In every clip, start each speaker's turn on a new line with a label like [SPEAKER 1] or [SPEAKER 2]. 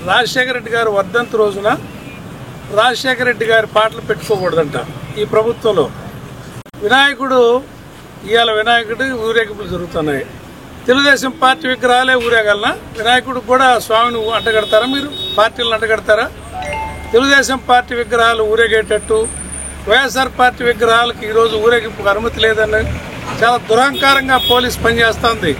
[SPEAKER 1] రాజశేఖర రెడ్డి గారు వర్ధంతి రోజున రాజశేఖర రెడ్డి గారి పాటలు పెట్టుకోకూడదంట ఈ ప్రభుత్వంలో. వినాయకుడు ఇవాళ వినాయకుడు ఊరేగింపులు జరుగుతున్నాయి. తెలుగుదేశం పార్టీ విగ్రహాలే ఊరేగలనా? వినాయకుడు కూడా స్వామిని అంటగడతారా? మీరు పార్టీలను అంటగడతారా? తెలుగుదేశం పార్టీ విగ్రహాలు ఊరేగేటట్టు వైఎస్ఆర్ పార్టీ విగ్రహాలకు ఈరోజు ఊరేగింపుకు అనుమతి లేదని చాలా దురహంకారంగా పోలీసు పనిచేస్తోంది.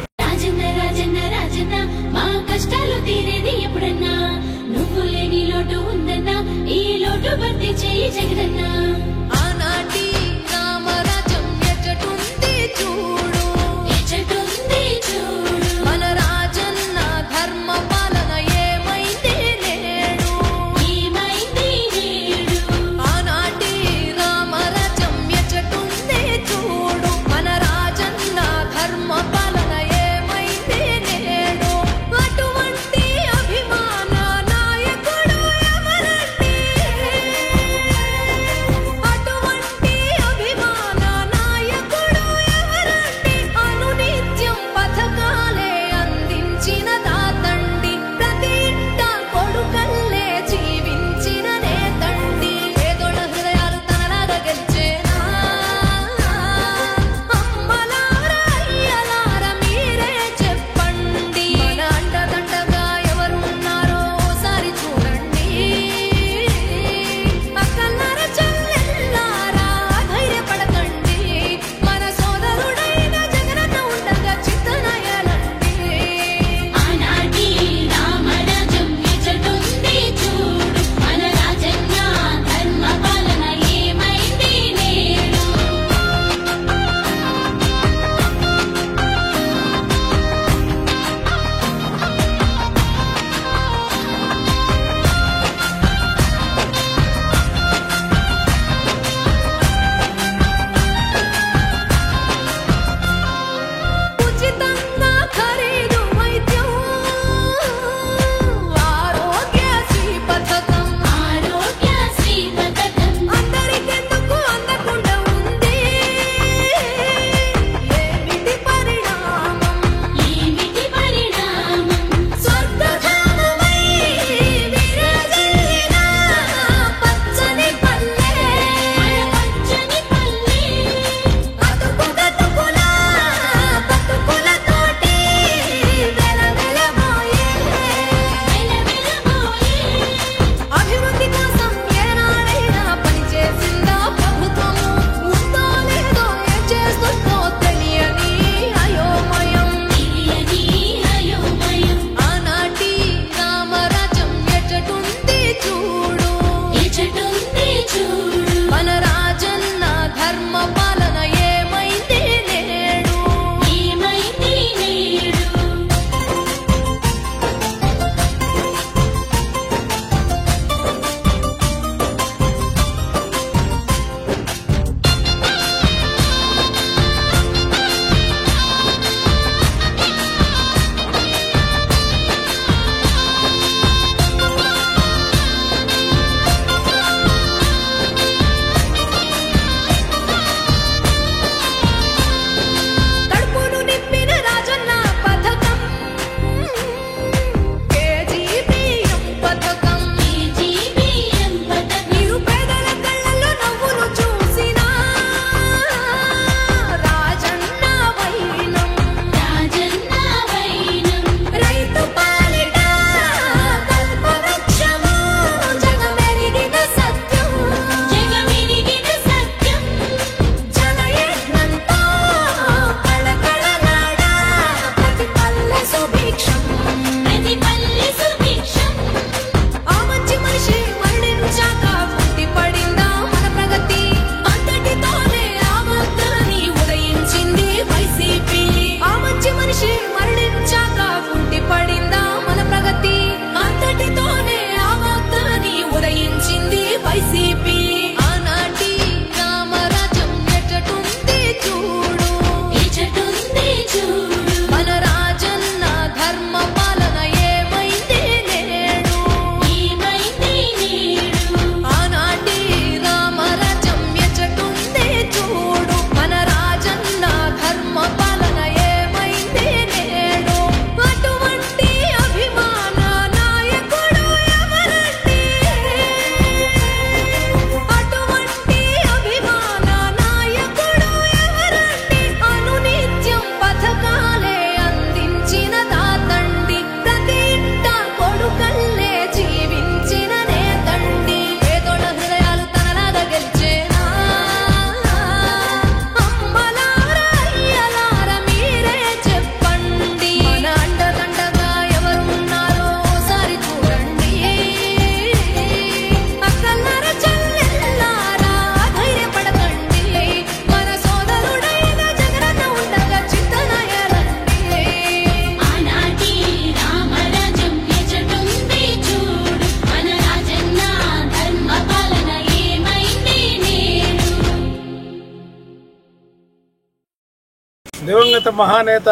[SPEAKER 1] దివంగత మహానేత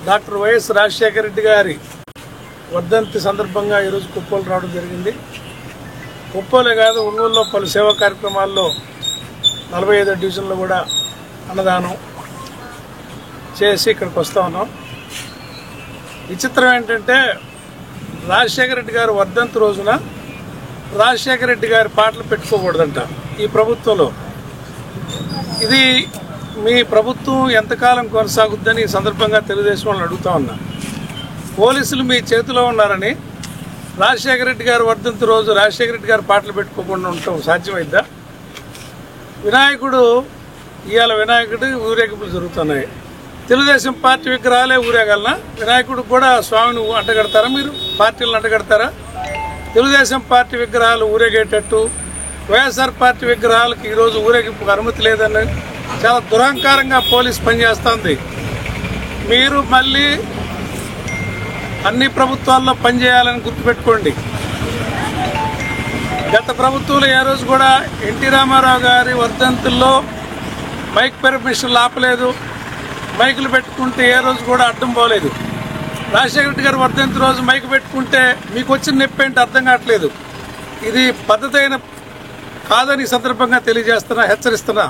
[SPEAKER 1] డాక్టర్ వైఎస్ రాజశేఖర రెడ్డి గారి వర్ధంతి సందర్భంగా ఈరోజు కుప్పలు రావడం జరిగింది. కుప్పలే కాదు, ఒంగోలులో పలు సేవా కార్యక్రమాల్లో 45వ డివిజన్లో కూడా అన్నదానం చేసి ఇక్కడికి వస్తూ ఉన్నాం. విచిత్రం ఏంటంటే రాజశేఖర రెడ్డి గారు వర్ధంతి రోజున రాజశేఖర రెడ్డి గారి పాటలు పెట్టుకోకూడదంట ఈ ప్రభుత్వంలో. ఇది మీ ప్రభుత్వం ఎంతకాలం కొనసాగుద్దని ఈ సందర్భంగా తెలుగుదేశం వాళ్ళని అడుగుతా ఉన్నా. పోలీసులు మీ చేతిలో ఉన్నారని రాజశేఖర రెడ్డి గారు వర్ధంతి రోజు రాజశేఖర రెడ్డి గారు పాటలు పెట్టుకోకుండా ఉండటం సాధ్యమైద్దా? ఇవాళ వినాయకుడు ఊరేగింపులు జరుగుతున్నాయి. తెలుగుదేశం పార్టీ విగ్రహాలే ఊరేగలనా? వినాయకుడు కూడా స్వామిని అంటగడతారా? మీరు పార్టీలను అంటగడతారా? తెలుగుదేశం పార్టీ విగ్రహాలు ఊరేగేటట్టు వైఎస్ఆర్ పార్టీ విగ్రహాలకు ఈరోజు ఊరేగింపుకు అనుమతి లేదని చాలా దురహంకారంగా పోలీసు పనిచేస్తుంది. మీరు మళ్ళీ అన్ని ప్రభుత్వాల్లో పనిచేయాలని గుర్తుపెట్టుకోండి. గత ప్రభుత్వంలో ఏ రోజు కూడా ఎన్టీ రామారావు గారి వర్ధంతుల్లో మైక్ పర్మిషన్లు ఆపలేదు, మైకులు పెట్టుకుంటే ఏ రోజు కూడా అడ్డం పోలేదు. రాజశేఖర రెడ్డి గారు వర్ధంతి రోజు మైక్ పెట్టుకుంటే మీకు వచ్చిన నొప్పి ఏంటి అర్థం కావట్లేదు. ఇది పద్ధతి అయిన కాదని సందర్భంగా తెలియజేస్తున్నా, హెచ్చరిస్తున్నా.